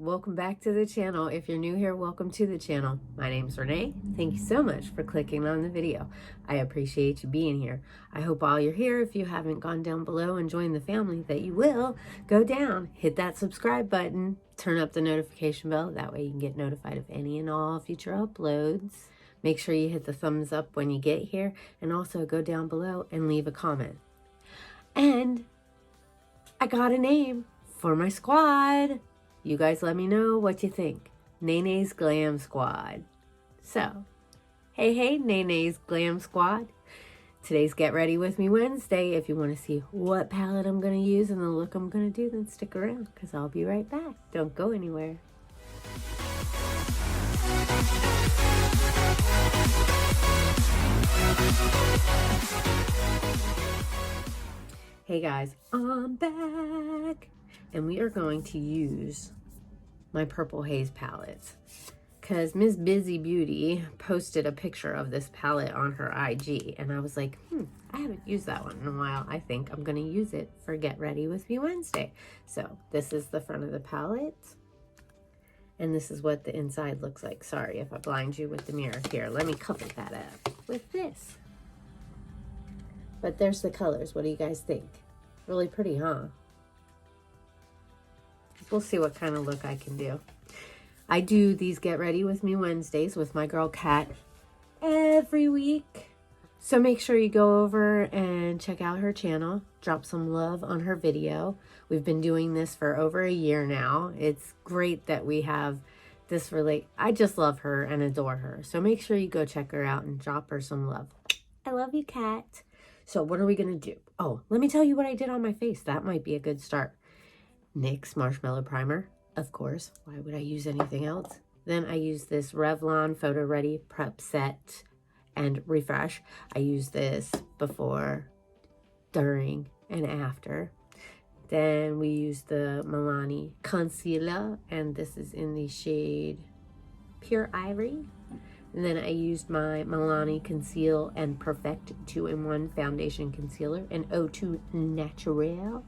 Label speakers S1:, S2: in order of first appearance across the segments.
S1: welcome back to the channel. If you're new here, welcome to the channel. My name's Renee. Thank you so much for clicking on the video. I appreciate you being here. I hope while you're here, if you haven't gone down below and joined the family, that you will go down, hit that subscribe button, turn up the notification bell. That way you can get notified of any and all future uploads. Make sure you hit the thumbs up when you get here, and also go down below and leave a comment. And I got a name for my squad. You guys let me know what you think. Nene's Glam Squad. So, hey, Nene's Glam Squad. Today's Get Ready With Me Wednesday. If you want to see what palette I'm going to use and the look I'm going to do, then stick around because I'll be right back. Don't go anywhere. Hey guys, I'm back. And we are going to use my Purple Haze palettes because Miss BizyBeauty posted a picture of this palette on her IG, and I was like, I haven't used that one in a while. I think I'm going to use it for Get Ready With Me Wednesday. So this is the front of the palette, and this is what the inside looks like. Sorry if I blind you with the mirror. Here, let me cover that up with this. But there's the colors. What do you guys think? Really pretty, huh? We'll see what kind of look I can do. I do these Get Ready With Me Wednesdays with my girl Kat every week. So make sure you go over and check out her channel. Drop some love on her video. We've been doing this for over a year now. It's great that we have this I just love her and adore her. So make sure you go check her out and drop her some love. I love you, Kat. So what are we going to do? Oh, let me tell you what I did on my face. That might be a good start. NYX Marshmallow Primer, of course. Why would I use anything else? Then I use this Revlon Photo Ready Prep Set and Refresh. I use this before, during, and after. Then we use the Milani Concealer, and this is in the shade Pure Ivory. And then I used my Milani Conceal and Perfect 2-in-1 Foundation Concealer in O2 Naturel.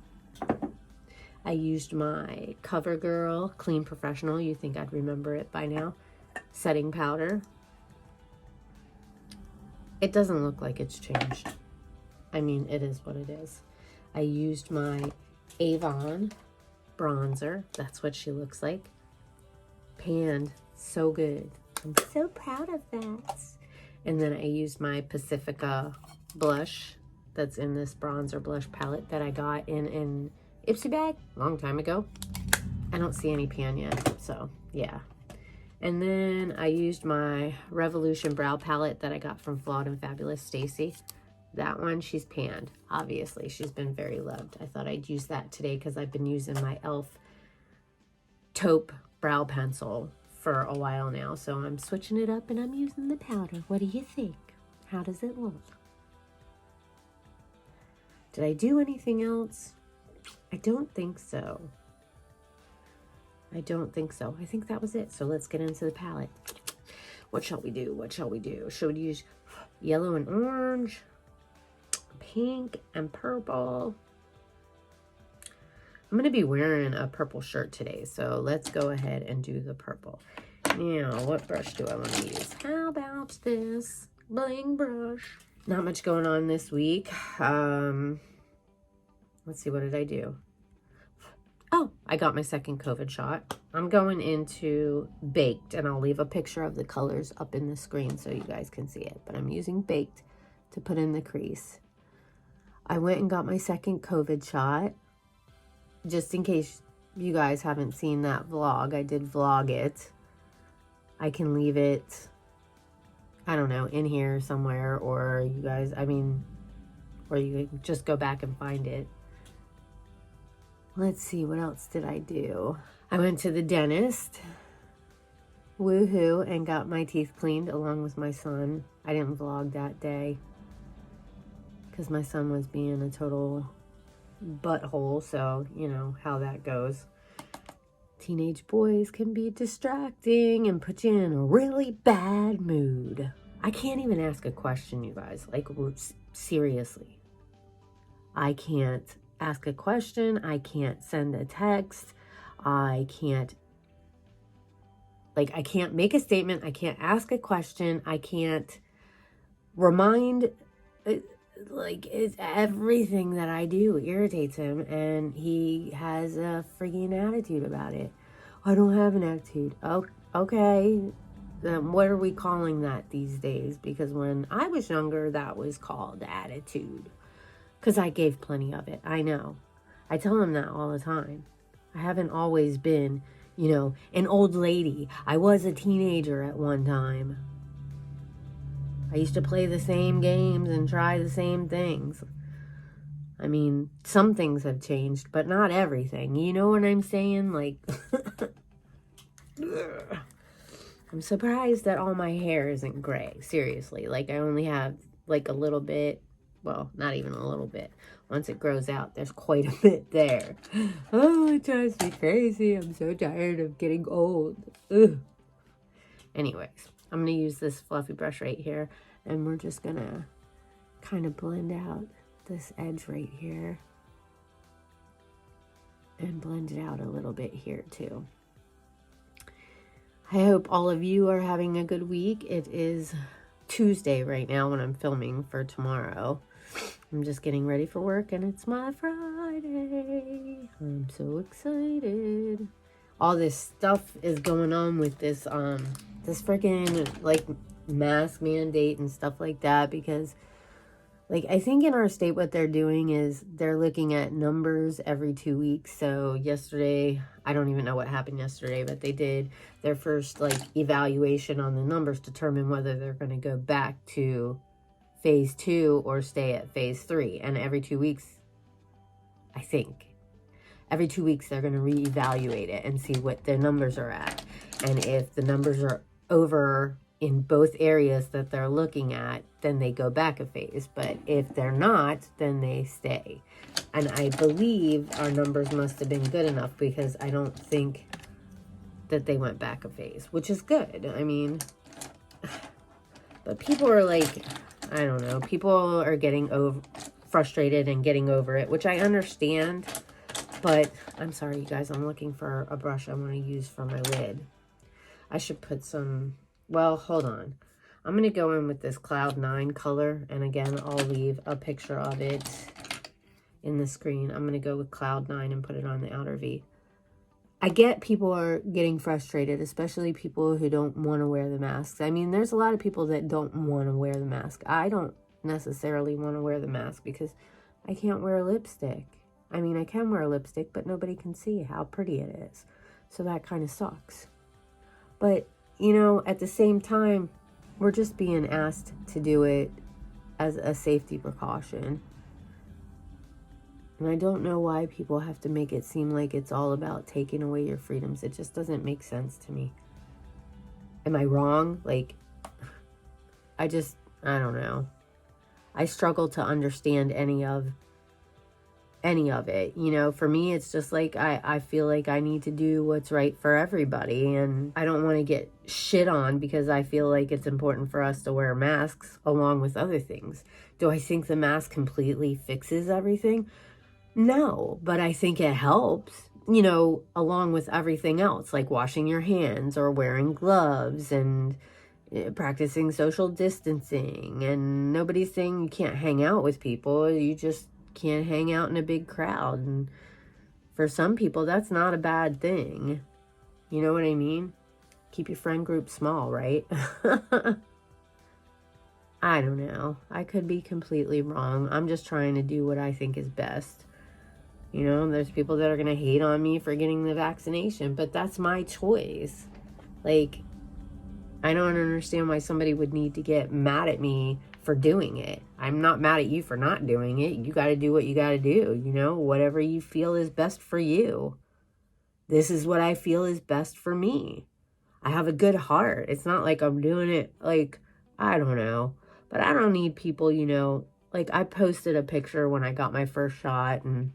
S1: I used my CoverGirl Clean Professional. You think I'd remember it by now. Setting powder. It doesn't look like it's changed. I mean, it is what it is. I used my Avon bronzer. That's what she looks like. Panned so good. I'm so proud of that. And then I used my Pacifica blush that's in this bronzer blush palette that I got in an Ipsy bag long time ago. I don't see any pan yet, so yeah. And then I used my Revolution brow palette that I got from Flawed and Fabulous Stacy. That one, she's panned. Obviously, she's been very loved. I thought I'd use that today because I've been using my e.l.f. taupe brow pencil for a while now. So I'm switching it up and I'm using the powder. What do you think? How does it look? Did I do anything else? I don't think so. I don't think so. I think that was it. So let's get into the palette. What shall we do? What shall we do? Should we use yellow and orange, pink and purple? I'm going to be wearing a purple shirt today, so let's go ahead and do the purple. Now, what brush do I want to use? How about this bling brush? Not much going on this week. Let's see, what did I do? Oh, I got my second COVID shot. I'm going into Baked, and I'll leave a picture of the colors up in the screen so you guys can see it. But I'm using Baked to put in the crease. I went and got my second COVID shot. Just in case you guys haven't seen that vlog, I did vlog it. I can leave it, I don't know, in here somewhere, or you guys, or you can just go back and find it. Let's see, what else did I do? I went to the dentist, woohoo, and got my teeth cleaned along with my son. I didn't vlog that day because my son was being a total butthole, so you know how that goes. Teenage boys can be distracting and put you in a really bad mood. I can't even ask a question, you guys. Like, seriously. I can't ask a question. I can't send a text. I can't Like, I can't make a statement. I can't ask a question. I can't remind. Like, it's everything that I do irritates him, and he has a freaking attitude about it. I don't have an attitude. Oh, okay. What are we calling that these days? Because when I was younger, that was called attitude. Because I gave plenty of it. I know. I tell him that all the time. I haven't always been, you know, an old lady. I was a teenager at one time. I used to play the same games and try the same things. I mean, some things have changed, but not everything. You know what I'm saying? Like, I'm surprised that all my hair isn't gray. Seriously. Like, I only have, like, a little bit. Well, not even a little bit. Once it grows out, there's quite a bit there. Oh, it drives me crazy. I'm so tired of getting old. Ugh. Anyways, I'm going to use this fluffy brush right here, and we're just going to kind of blend out this edge right here and blend it out a little bit here too. I hope all of you are having a good week. It is Tuesday right now when I'm filming for tomorrow. I'm just getting ready for work, and it's my Friday. I'm so excited. All this stuff is going on with this this freaking like mask mandate and stuff like that, because like I think in our state what they're doing is they're looking at numbers every 2 weeks. So yesterday, I don't even know what happened yesterday, but they did their first like evaluation on the numbers, determine whether they're going to go back to phase 2 or stay at phase 3. And every 2 weeks, I think every 2 weeks they're going to reevaluate it and see what their numbers are at. And if the numbers are over in both areas that they're looking at, then they go back a phase. But if they're not, then they stay. And I believe our numbers must have been good enough, because I don't think that they went back a phase, which is good. I mean, but people are like, I don't know, people are getting frustrated and getting over it, which I understand. But I'm sorry, you guys, I'm looking for a brush I want to use for my lid. I should put some, well, hold on. I'm going to go in with this Cloud 9 color. And again, I'll leave a picture of it in the screen. I'm going to go with Cloud 9 and put it on the outer V. I get people are getting frustrated, especially people who don't want to wear the masks. I mean, there's a lot of people that don't want to wear the mask. I don't necessarily want to wear the mask because I can't wear lipstick. I mean, I can wear lipstick, but nobody can see how pretty it is. So that kind of sucks. But, you know, at the same time, we're just being asked to do it as a safety precaution. And I don't know why people have to make it seem like it's all about taking away your freedoms. It just doesn't make sense to me. Am I wrong? Like, I don't know. I struggle to understand any of it. You know, for me, it's just like, I feel like I need to do what's right for everybody. And I don't want to get shit on because I feel like it's important for us to wear masks along with other things. Do I think the mask completely fixes everything? No, but I think it helps, you know, along with everything else, like washing your hands or wearing gloves and practicing social distancing. And nobody's saying you can't hang out with people. You just can't hang out in a big crowd. And for some people, that's not a bad thing. You know what I mean? Keep your friend group small, right? I don't know. I could be completely wrong. I'm just trying to do what I think is best. You know, there's people that are going to hate on me for getting the vaccination, but that's my choice. Like, I don't understand why somebody would need to get mad at me for doing it. I'm not mad at you for not doing it. You got to do what you got to do, you know, whatever you feel is best for you. This is what I feel is best for me. I have a good heart. It's not like I'm doing it like, I don't know, but I don't need people, you know, like I posted a picture when I got my first shot, and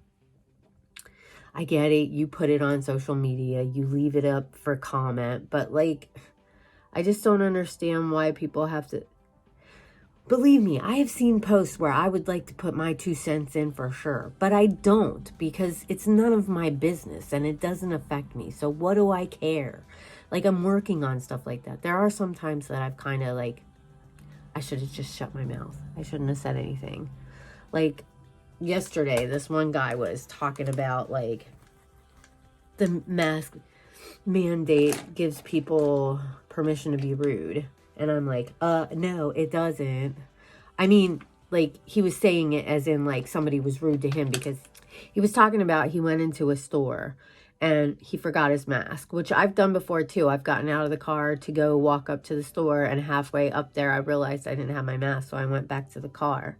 S1: I get it. You put it on social media, you leave it up for comment, but like, I just don't understand why people have to. Believe me, I have seen posts where I would like to put my 2 cents in for sure, but I don't, because it's none of my business and it doesn't affect me. So what do I care? Like, I'm working on stuff like that. There are some times that I've kind of like, I should have just shut my mouth. I shouldn't have said anything. Like, yesterday, this one guy was talking about, like, the mask mandate gives people permission to be rude. And I'm like, no, it doesn't. I mean, like, he was saying it as in, like, somebody was rude to him, because he was talking about he went into a store and he forgot his mask, which I've done before too. I've gotten out of the car to go walk up to the store, and halfway up there, I realized I didn't have my mask, so I went back to the car.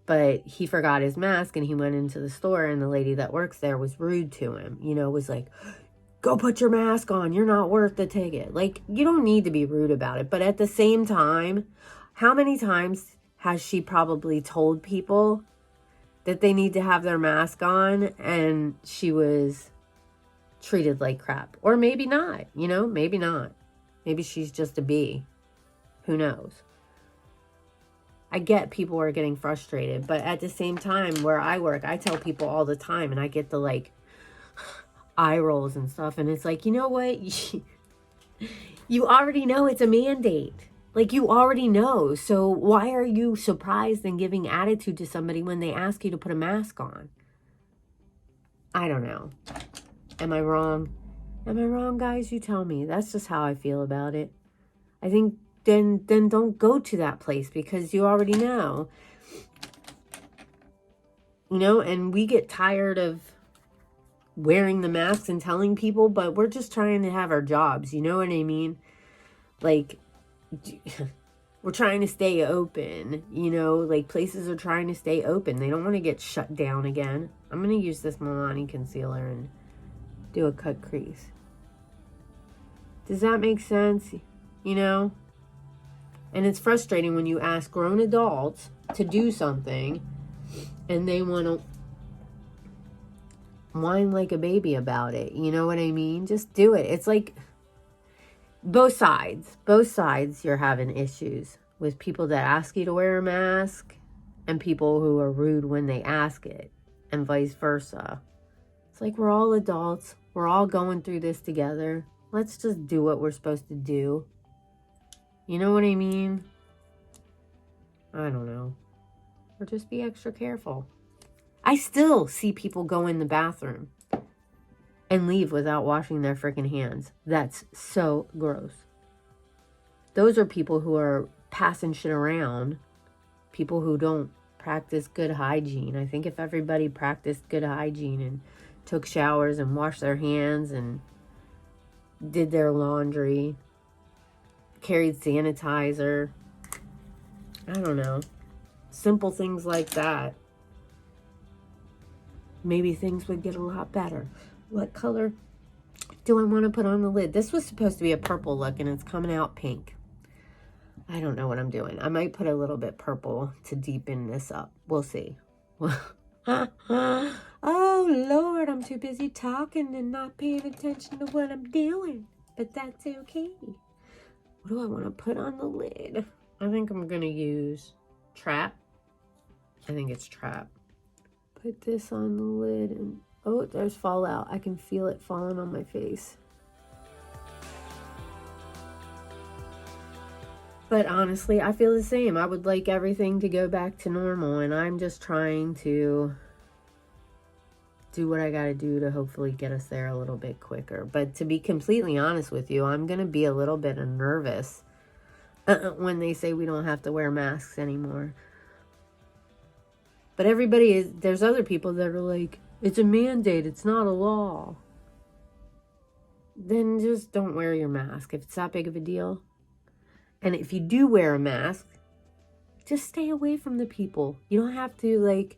S1: But he forgot his mask, and he went into the store, and the lady that works there was rude to him, you know, was like, go put your mask on. You're not worth the ticket. Like, you don't need to be rude about it. But at the same time, how many times has she probably told people that they need to have their mask on, and she was treated like crap? Or maybe not, you know, maybe not. Maybe she's just a bee. Who knows? I get people are getting frustrated, but at the same time, where I work, I tell people all the time, and I get the, like, eye rolls and stuff, and it's like, you know what? You already know it's a mandate. Like, you already know. So why are you surprised and giving attitude to somebody when they ask you to put a mask on? I don't know. Am I wrong? Am I wrong, guys? You tell me. That's just how I feel about it. I think then don't go to that place, because you already know. You know, and we get tired of wearing the masks and telling people, but we're just trying to have our jobs. You know what I mean? Like, we're trying to stay open, you know, like, places are trying to stay open. They don't want to get shut down again. I'm going to use this Milani concealer and do a cut crease. Does that make sense? You know? And it's frustrating when you ask grown adults to do something and they want to whine like a baby about it. You know what I mean? Just do it. It's like both sides you're having issues with, people that ask you to wear a mask and people who are rude when they ask it, and vice versa. It's like, we're all adults. We're all going through this together. Let's just do what we're supposed to do. You know what I mean? I don't know. Or just be extra careful. I still see people go in the bathroom and leave without washing their freaking hands. That's so gross. Those are people who are passing shit around. People who don't practice good hygiene. I think if everybody practiced good hygiene and took showers and washed their hands and did their laundry, carried sanitizer, I don't know, simple things like that, maybe things would get a lot better. What color do I want to put on the lid? This was supposed to be a purple look, and it's coming out pink. I don't know what I'm doing. I might put a little bit purple to deepen this up. We'll see. Oh, Lord, I'm too busy talking and not paying attention to what I'm doing. But that's okay. What do I want to put on the lid? I think I'm going to use Trap. I think it's Trap. Put this on the lid, and oh, there's fallout. I can feel it falling on my face. But honestly, I feel the same. I would like everything to go back to normal, and I'm just trying to do what I got to do to hopefully get us there a little bit quicker. But to be completely honest with you, I'm going to be a little bit nervous when they say we don't have to wear masks anymore. But there's other people that are like, it's a mandate, it's not a law. Then just don't wear your mask if it's that big of a deal. And if you do wear a mask, just stay away from the people. You don't have to, like,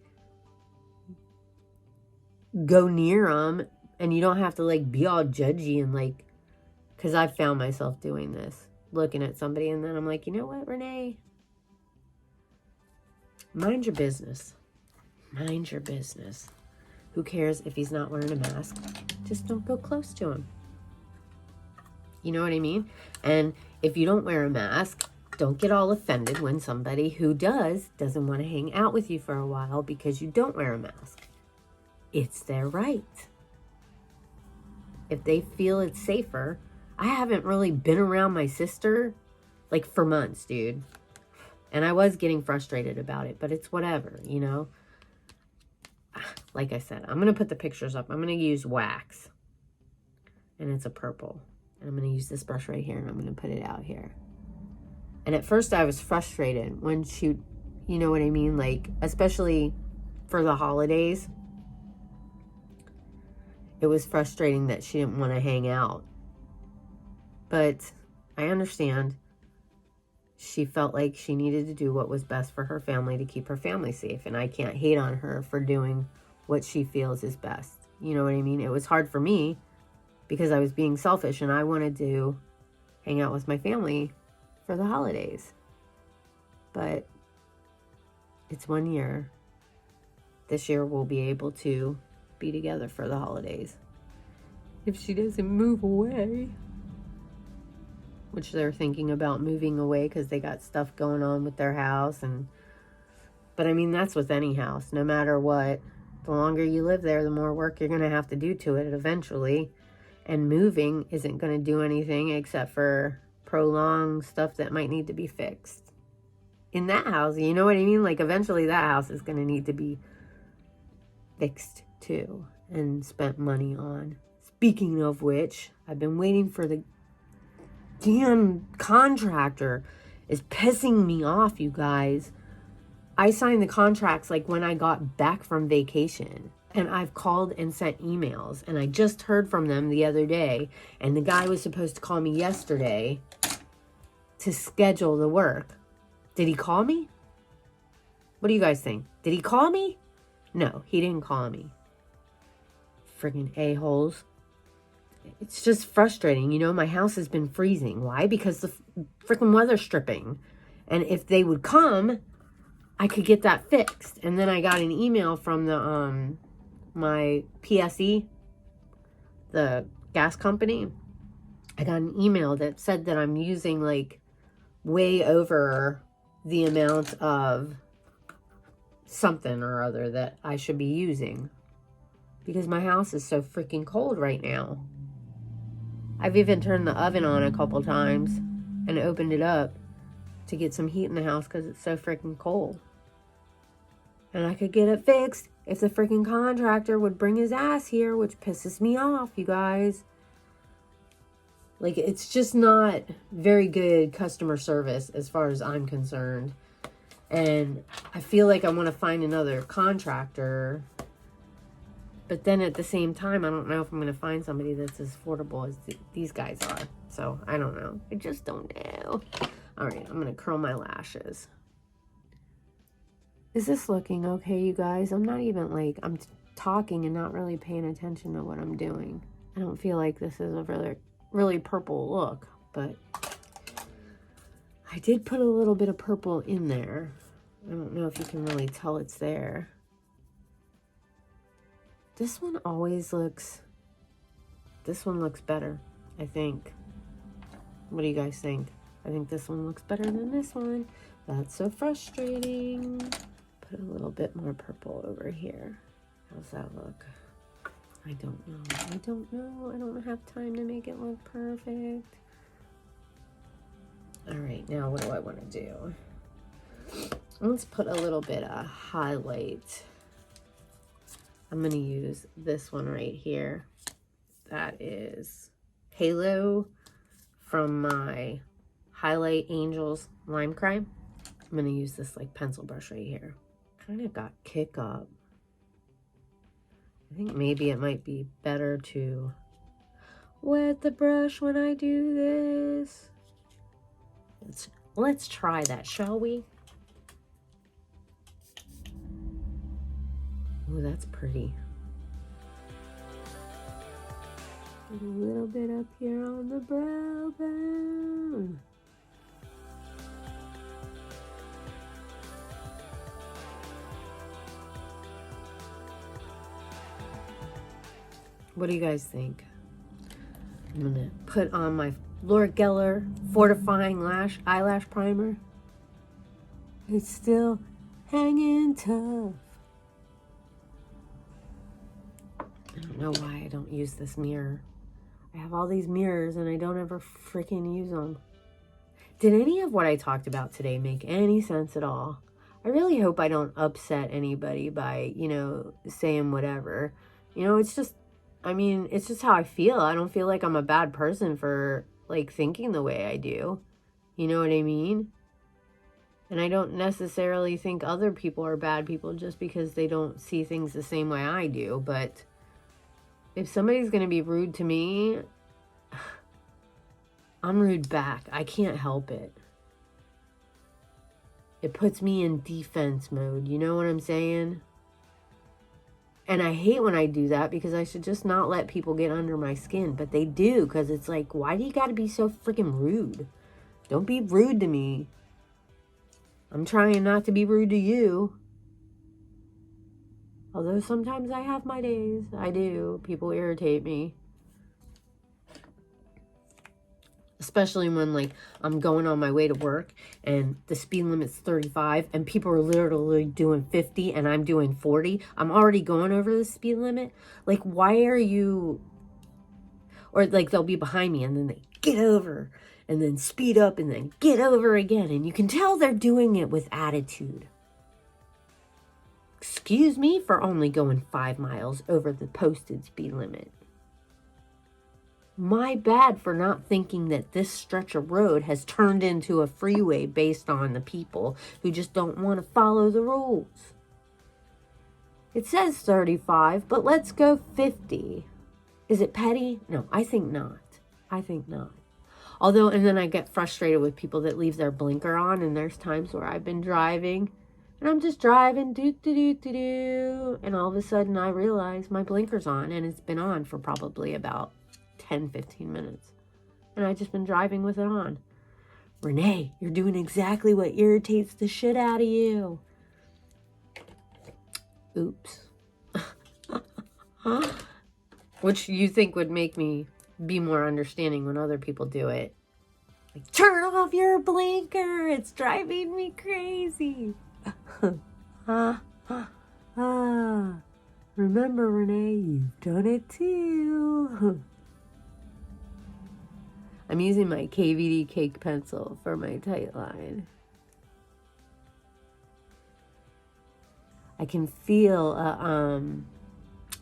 S1: go near them, and you don't have to, like, be all judgy and, like, because I've found myself doing this, looking at somebody, and then I'm like, you know what, Renee? Mind your business. Mind your business. Who cares if he's not wearing a mask? Just don't go close to him. You know what I mean? And if you don't wear a mask, don't get all offended when somebody who doesn't want to hang out with you for a while because you don't wear a mask. It's their right. If they feel it's safer. I haven't really been around my sister like for months, dude. And I was getting frustrated about it, but it's whatever, you know. Like I said, I'm going to put the pictures up. I'm going to use wax. And it's a purple. And I'm going to use this brush right here and I'm going to put it out here. And at first I was frustrated when she, you know what I mean? Like, especially for the holidays. It was frustrating that she didn't want to hang out. But I understand. She felt like she needed to do what was best for her family to keep her family safe. And I can't hate on her for doing what she feels is best. You know what I mean? It was hard for me because I was being selfish and I wanted to hang out with my family for the holidays. But it's 1 year. This year we'll be able to be together for the holidays. If she doesn't move away. Which they're thinking about moving away because they got stuff going on with their house. But I mean, that's with any house. No matter what, the longer you live there, the more work you're going to have to do to it eventually. And moving isn't going to do anything except for prolong stuff that might need to be fixed. In that house, you know what I mean? Like, eventually that house is going to need to be fixed too and spent money on. Speaking of which, I've been waiting for the damn contractor. Is pissing me off, you guys. I signed the contracts like when I got back from vacation, and I've called and sent emails, and I just heard from them the other day, and the guy was supposed to call me yesterday to schedule the work. Did he call me? What do you guys think? Did he call me? No, he didn't call me. Friggin' a-holes. It's just frustrating. You know, my house has been freezing. Why? Because the freaking weather's stripping. And if they would come, I could get that fixed. And then I got an email from the my PSE, the gas company. I got an email that said that I'm using like way over the amount of something or other that I should be using. Because my house is so freaking cold right now. I've even turned the oven on a couple times and opened it up to get some heat in the house because it's so freaking cold. And I could get it fixed if the freaking contractor would bring his ass here, which pisses me off, you guys. Like, it's just not very good customer service as far as I'm concerned. And I feel like I want to find another contractor. But then at the same time, I don't know if I'm going to find somebody that's as affordable as these guys are. So, I don't know. I just don't know. All right, I'm going to curl my lashes. Is this looking okay, you guys? I'm not even like, I'm talking and not really paying attention to what I'm doing. I don't feel like this is a really purple look, but I did put a little bit of purple in there. I don't know if you can really tell it's there. This one always looks, this one looks better, I think. What do you guys think? I think this one looks better than this one. That's so frustrating. Put a little bit more purple over here. How's that look? I don't know. I don't know. I don't have time to make it look perfect. All right, now what do I want to do? Let's put a little bit of highlight. I'm going to use this one right here. That is Halo from my Highlight Angels Lime Crime. I'm going to use this like pencil brush right here. Kind of got kick up. I think maybe it might be better to wet the brush when I do this. Let's try that, shall we? Oh, that's pretty. A little bit up here on the brow bone. What do you guys think? I'm gonna put on my Laura Geller Fortifying Eyelash Primer. It's still hanging tough. I don't know why I don't use this mirror. I have all these mirrors and I don't ever freaking use them. Did any of what I talked about today make any sense at all? I really hope I don't upset anybody by, you know, saying whatever. You know, it's just, I mean, it's just how I feel. I don't feel like I'm a bad person for, like, thinking the way I do. You know what I mean? And I don't necessarily think other people are bad people just because they don't see things the same way I do. But if somebody's going to be rude to me, I'm rude back. I can't help it. It puts me in defense mode. You know what I'm saying? And I hate when I do that because I should just not let people get under my skin. But they do, because it's like, why do you got to be so freaking rude? Don't be rude to me. I'm trying not to be rude to you. Although sometimes I have my days. I do. People irritate me. Especially when, like, I'm going on my way to work and the speed limit's 35 and people are literally doing 50 and I'm doing 40. I'm already going over the speed limit. Like, why are you... Or, like, they'll be behind me and then they get over and then speed up and then get over again. And you can tell they're doing it with attitude. Excuse me for only going 5 miles over the posted speed limit. My bad for not thinking that this stretch of road has turned into a freeway based on the people who just don't want to follow the rules. It says 35, but let's go 50. Is it petty? No, I think not. I think not. Although, and then I get frustrated with people that leave their blinker on, and there's times where I've been driving, and I'm just driving, and all of a sudden I realize my blinker's on, and it's been on for probably about 10-15 minutes. And I've just been driving with it on. Renee, you're doing exactly what irritates the shit out of you. Oops. Which you think would make me be more understanding when other people do it. Like, turn off your blinker. It's driving me crazy. Remember, Renee, you've done it too. I'm using my KVD cake pencil for my tight line. I can feel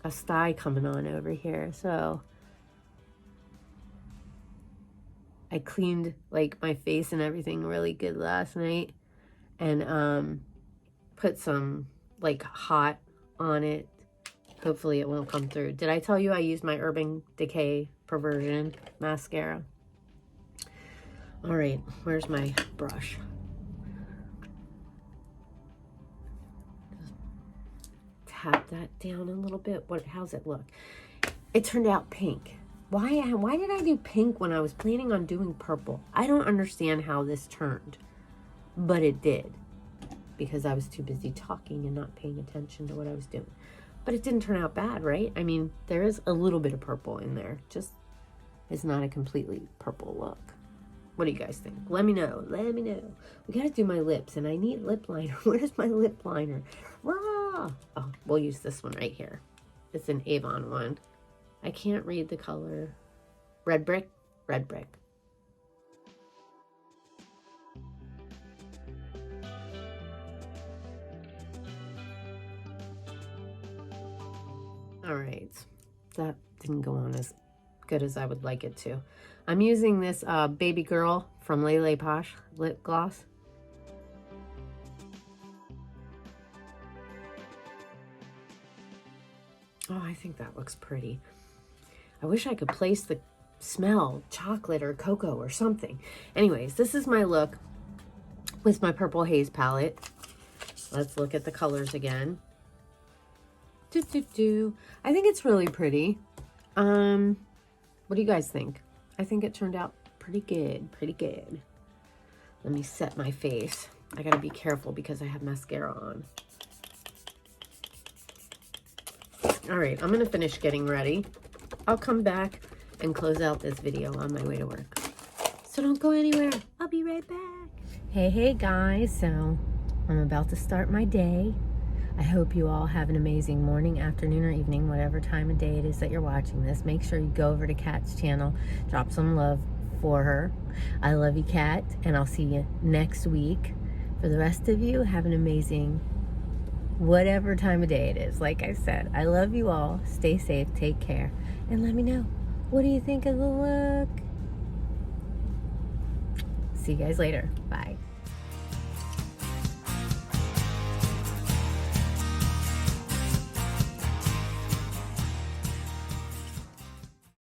S1: a sty coming on over here, so I cleaned like my face and everything really good last night, and put some like hot on it. Hopefully it won't come through. Did I tell you I used my Urban Decay Perversion mascara? All right, where's my brush? Just tap that down a little bit. How's it look? It turned out pink. Why did I do pink when I was planning on doing purple? I don't understand how this turned, but it did, because I was too busy talking and not paying attention to what I was doing. But it didn't turn out bad, right? I mean, there is a little bit of purple in there. Just, it's not a completely purple look. What do you guys think? Let me know. Let me know. We got to do my lips, and I need lip liner. Where's my lip liner? Rah! Oh, we'll use this one right here. It's an Avon one. I can't read the color. Red brick? Red brick. All right. That didn't go on as good as I would like it to. I'm using this Baby Girl from LeLePosh lip gloss. Oh, I think that looks pretty. I wish I could place the smell, chocolate or cocoa or something. Anyways, this is my look with my Purple Haze palette. Let's look at the colors again. I think it's really pretty. What do you guys think? I think it turned out pretty good, pretty good. Let me set my face. I gotta be careful because I have mascara on. All right, I'm gonna finish getting ready. I'll come back and close out this video on my way to work. So don't go anywhere. I'll be right back. Hey guys, so I'm about to start my day. I hope you all have an amazing morning, afternoon, or evening, whatever time of day it is that you're watching this. Make sure you go over to Kat's channel, drop some love for her. I love you, Kat, and I'll see you next week. For the rest of you, have an amazing whatever time of day it is. Like I said, I love you all. Stay safe, take care, and let me know, what do you think of the look? See you guys later. Bye.